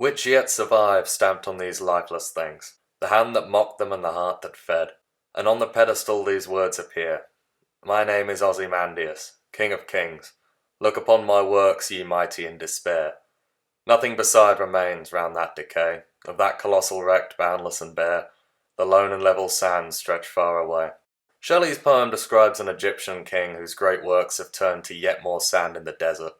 Which yet survive stamped on these lifeless things, the hand that mocked them and the heart that fed. And on the pedestal these words appear: My name is Ozymandias, King of Kings. Look upon my works, ye mighty in despair. Nothing beside remains round that decay, of that colossal wreck boundless and bare. The lone and level sands stretch far away. Shelley's poem describes an Egyptian king whose great works have turned to yet more sand in the desert.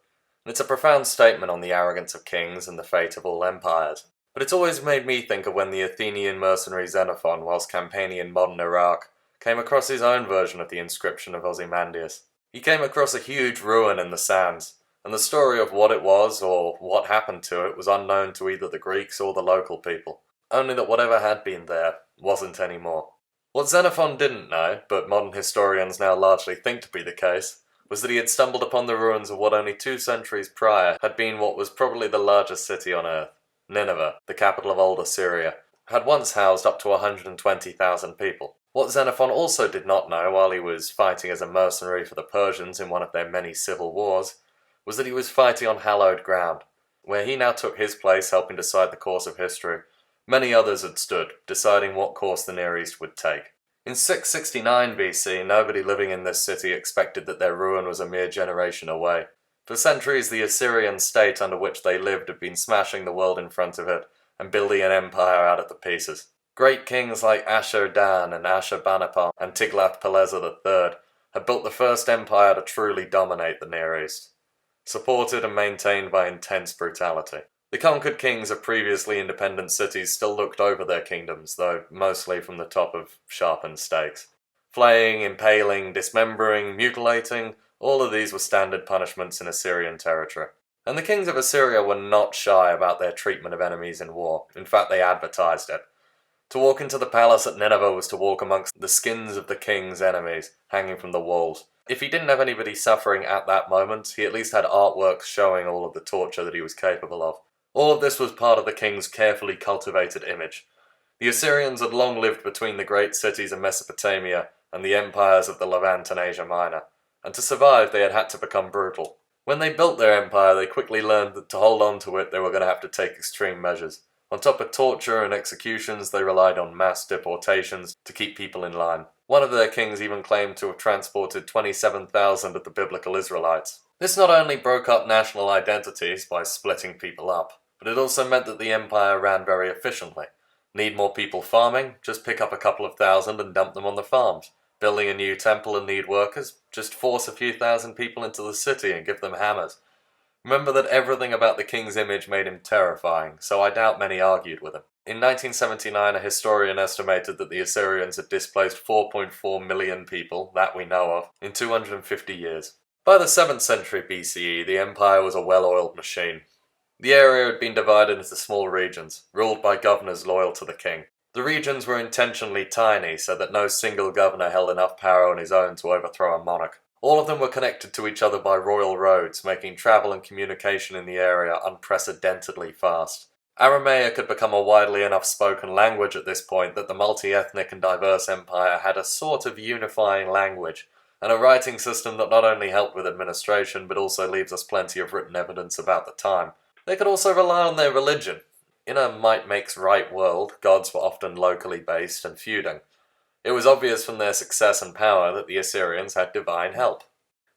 And it's a profound statement on the arrogance of kings and the fate of all empires. But it's always made me think of when the Athenian mercenary Xenophon, whilst campaigning in modern Iraq, came across his own version of the inscription of Ozymandias. He came across a huge ruin in the sands, and the story of what it was or what happened to it was unknown to either the Greeks or the local people. Only that whatever had been there wasn't anymore. What Xenophon didn't know, but modern historians now largely think to be the case, was that he had stumbled upon the ruins of what only 2 centuries prior had been what was probably the largest city on earth. Nineveh, the capital of old Assyria, had once housed up to 120,000 people. What Xenophon also did not know while he was fighting as a mercenary for the Persians in one of their many civil wars, was that he was fighting on hallowed ground. Where he now took his place helping decide the course of history, many others had stood, deciding what course the Near East would take. In 669 BC, nobody living in this city expected that their ruin was a mere generation away. For centuries, the Assyrian state under which they lived had been smashing the world in front of it and building an empire out of the pieces. Great kings like Ashur-dan and Ashurbanipal and Tiglath-Pileser III had built the first empire to truly dominate the Near East, supported and maintained by intense brutality. The conquered kings of previously independent cities still looked over their kingdoms, though mostly from the top of sharpened stakes. Flaying, impaling, dismembering, mutilating, all of these were standard punishments in Assyrian territory. And the kings of Assyria were not shy about their treatment of enemies in war. In fact, they advertised it. To walk into the palace at Nineveh was to walk amongst the skins of the king's enemies, hanging from the walls. If he didn't have anybody suffering at that moment, he at least had artworks showing all of the torture that he was capable of. All of this was part of the king's carefully cultivated image. The Assyrians had long lived between the great cities of Mesopotamia and the empires of the Levant and Asia Minor, and to survive they had had to become brutal. When they built their empire, they quickly learned that to hold on to it they were going to have to take extreme measures. On top of torture and executions, they relied on mass deportations to keep people in line. One of their kings even claimed to have transported 27,000 of the biblical Israelites. This not only broke up national identities by splitting people up, but it also meant that the empire ran very efficiently. Need more people farming? Just pick up a couple of thousand and dump them on the farms. Building a new temple and need workers? Just force a few thousand people into the city and give them hammers. Remember that everything about the king's image made him terrifying, so I doubt many argued with him. In 1979, a historian estimated that the Assyrians had displaced 4.4 million people, that we know of, in 250 years. By the 7th century BCE, the empire was a well-oiled machine. The area had been divided into small regions, ruled by governors loyal to the king. The regions were intentionally tiny so that no single governor held enough power on his own to overthrow a monarch. All of them were connected to each other by royal roads, making travel and communication in the area unprecedentedly fast. Aramaic had become a widely enough spoken language at this point that the multi-ethnic and diverse empire had a sort of unifying language, and a writing system that not only helped with administration but also leaves us plenty of written evidence about the time. They could also rely on their religion. In a might-makes-right world, gods were often locally based and feuding. It was obvious from their success and power that the Assyrians had divine help.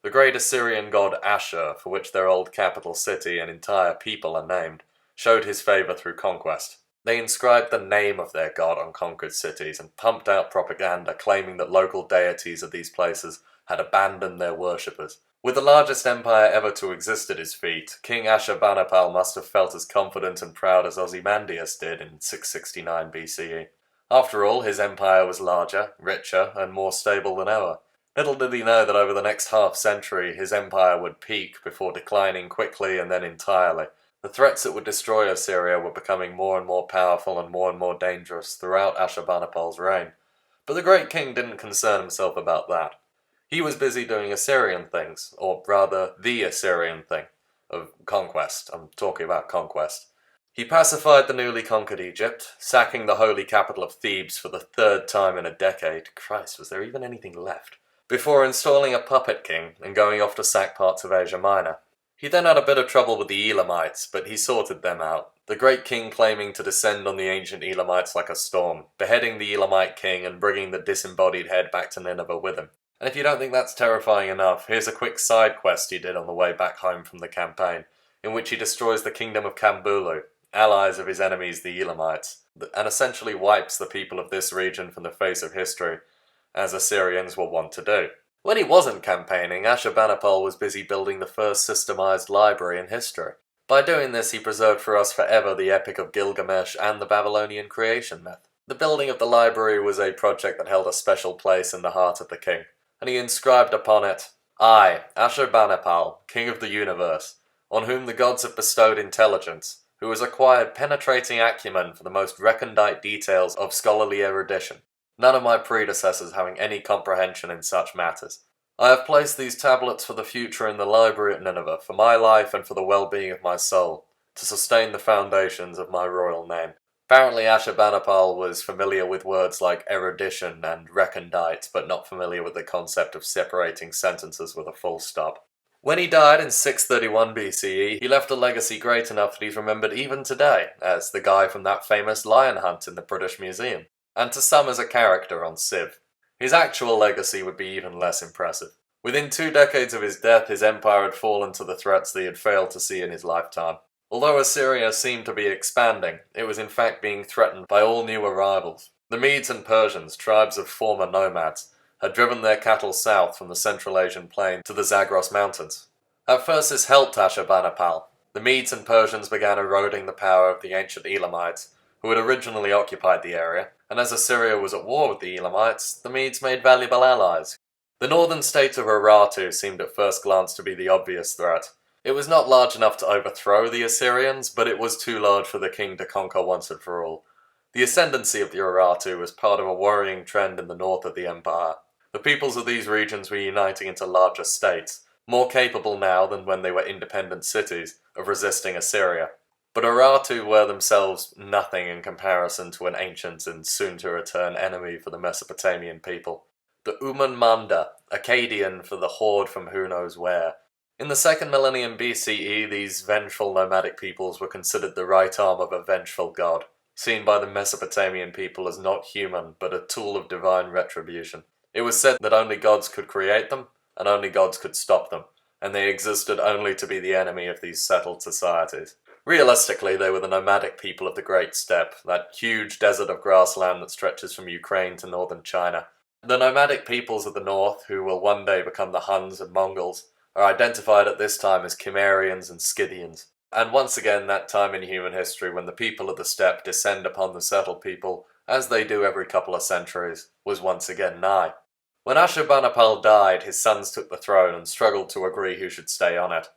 The great Assyrian god Ashur, for which their old capital city and entire people are named, showed his favour through conquest. They inscribed the name of their god on conquered cities and pumped out propaganda claiming that local deities of these places had abandoned their worshippers. With the largest empire ever to exist at his feet, King Ashurbanipal must have felt as confident and proud as Ozymandias did in 669 BCE. After all, his empire was larger, richer, and more stable than ever. Little did he know that over the next half-century his empire would peak before declining quickly and then entirely. The threats that would destroy Assyria were becoming more and more powerful and more dangerous throughout Ashurbanipal's reign. But the great king didn't concern himself about that. He was busy doing Assyrian things, or rather, the Assyrian thing, of conquest. I'm talking about conquest. He pacified the newly conquered Egypt, sacking the holy capital of Thebes for the 3rd time in a decade. Christ, was there even anything left? Before installing a puppet king and going off to sack parts of Asia Minor. He then had a bit of trouble with the Elamites, but he sorted them out. the great king claiming to descend on the ancient Elamites like a storm, beheading the Elamite king and bringing the disembodied head back to Nineveh with him. And if you don't think that's terrifying enough, here's a quick side quest he did on the way back home from the campaign, in which he destroys the kingdom of Kambulu, allies of his enemies the Elamites, and essentially wipes the people of this region from the face of history, as Assyrians were wont to do. When he wasn't campaigning, Ashurbanipal was busy building the first systemized library in history. By doing this, he preserved for us forever the Epic of Gilgamesh and the Babylonian creation myth. The building of the library was a project that held a special place in the heart of the king, and he inscribed upon it, "I, Ashurbanipal, king of the universe, on whom the gods have bestowed intelligence, who has acquired penetrating acumen for the most recondite details of scholarly erudition, none of my predecessors having any comprehension in such matters. I have placed these tablets for the future in the library at Nineveh, for my life and for the well-being of my soul, to sustain the foundations of my royal name." Apparently Ashurbanipal was familiar with words like erudition and recondite, but not familiar with the concept of separating sentences with a full stop. When he died in 631 BCE, he left a legacy great enough that he's remembered even today as the guy from that famous lion hunt in the British Museum, and to some as a character on Civ. His actual legacy would be even less impressive. Within 2 decades of his death, his empire had fallen to the threats that he had failed to see in his lifetime. Although Assyria seemed to be expanding, it was in fact being threatened by all new arrivals. The Medes and Persians, tribes of former nomads, had driven their cattle south from the Central Asian plain to the Zagros Mountains. At first this helped Ashurbanipal. The Medes and Persians began eroding the power of the ancient Elamites, who had originally occupied the area, and as Assyria was at war with the Elamites, the Medes made valuable allies. The northern state of Urartu seemed at first glance to be the obvious threat. It was not large enough to overthrow the Assyrians, but it was too large for the king to conquer once and for all. The ascendancy of the Urartu was part of a worrying trend in the north of the empire. The peoples of these regions were uniting into larger states, more capable now than when they were independent cities of resisting Assyria. But Urartu were themselves nothing in comparison to an ancient and soon-to-return enemy for the Mesopotamian people. The Uman Manda, Akkadian for the horde from who knows where. In the 2nd millennium BCE, these vengeful nomadic peoples were considered the right arm of a vengeful god, seen by the Mesopotamian people as not human, but a tool of divine retribution. It was said that only gods could create them, and only gods could stop them, and they existed only to be the enemy of these settled societies. Realistically, they were the nomadic people of the Great Steppe, that huge desert of grassland that stretches from Ukraine to northern China. The nomadic peoples of the north, who will one day become the Huns and Mongols, are identified at this time as Cimmerians and Scythians. And once again, that time in human history when the people of the steppe descend upon the settled people, as they do every couple of centuries, was once again nigh. When Ashurbanipal died, his sons took the throne and struggled to agree who should stay on it.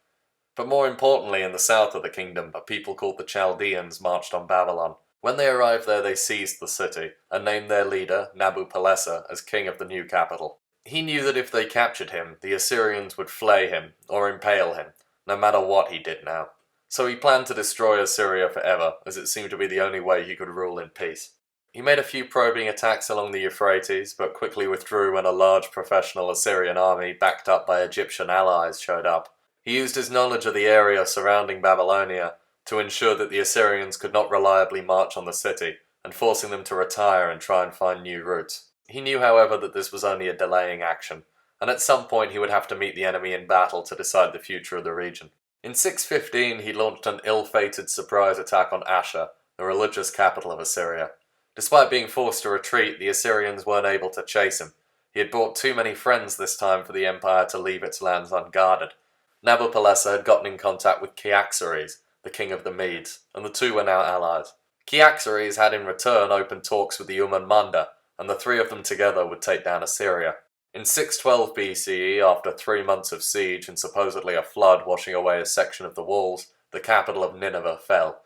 But more importantly, in the south of the kingdom, a people called the Chaldeans marched on Babylon. When they arrived there, they seized the city, and named their leader, Nabopolassar, as king of the new capital. He knew that if they captured him, the Assyrians would flay him, or impale him, no matter what he did now. So he planned to destroy Assyria forever, as it seemed to be the only way he could rule in peace. He made a few probing attacks along the Euphrates, but quickly withdrew when a large professional Assyrian army, backed up by Egyptian allies, showed up. He used his knowledge of the area surrounding Babylonia to ensure that the Assyrians could not reliably march on the city, and forcing them to retire and try and find new routes. He knew, however, that this was only a delaying action, and at some point he would have to meet the enemy in battle to decide the future of the region. In 615 he launched an ill-fated surprise attack on Ashur, the religious capital of Assyria. Despite being forced to retreat, the Assyrians weren't able to chase him. He had brought too many friends this time for the empire to leave its lands unguarded. Nabopolassar had gotten in contact with Cyaxares, the king of the Medes, and the two were now allies. Cyaxares had in return opened talks with the Uman Manda, and the three of them together would take down Assyria. In 612 BCE, after 3 months of siege and supposedly a flood washing away a section of the walls, the capital of Nineveh fell,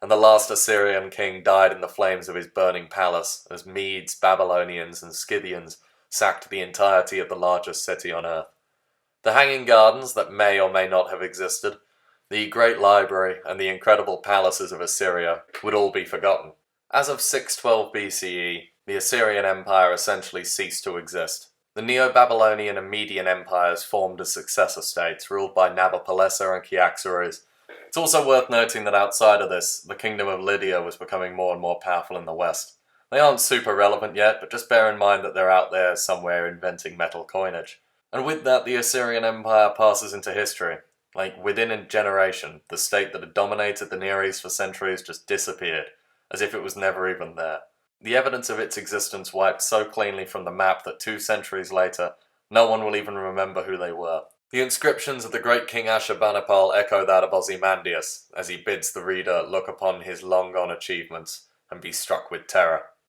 and the last Assyrian king died in the flames of his burning palace, as Medes, Babylonians, and Scythians sacked the entirety of the largest city on earth. The hanging gardens that may or may not have existed, the great library, and the incredible palaces of Assyria would all be forgotten. As of 612 BCE, the Assyrian Empire essentially ceased to exist. The Neo-Babylonian and Median empires formed as successor states, ruled by Nabopolassar and Cyaxares, It's also worth noting that outside of this, the kingdom of Lydia was becoming more and more powerful in the west. They aren't super relevant yet, but just bear in mind that they're out there somewhere inventing metal coinage. And with that, the Assyrian Empire passes into history. Like, within a generation, the state that had dominated the Near East for centuries just disappeared, as if it was never even there. The evidence of its existence wiped so cleanly from the map that 2 centuries later, no one will even remember who they were. The inscriptions of the great King Ashurbanipal echo that of Ozymandias, as he bids the reader look upon his long-gone achievements and be struck with terror.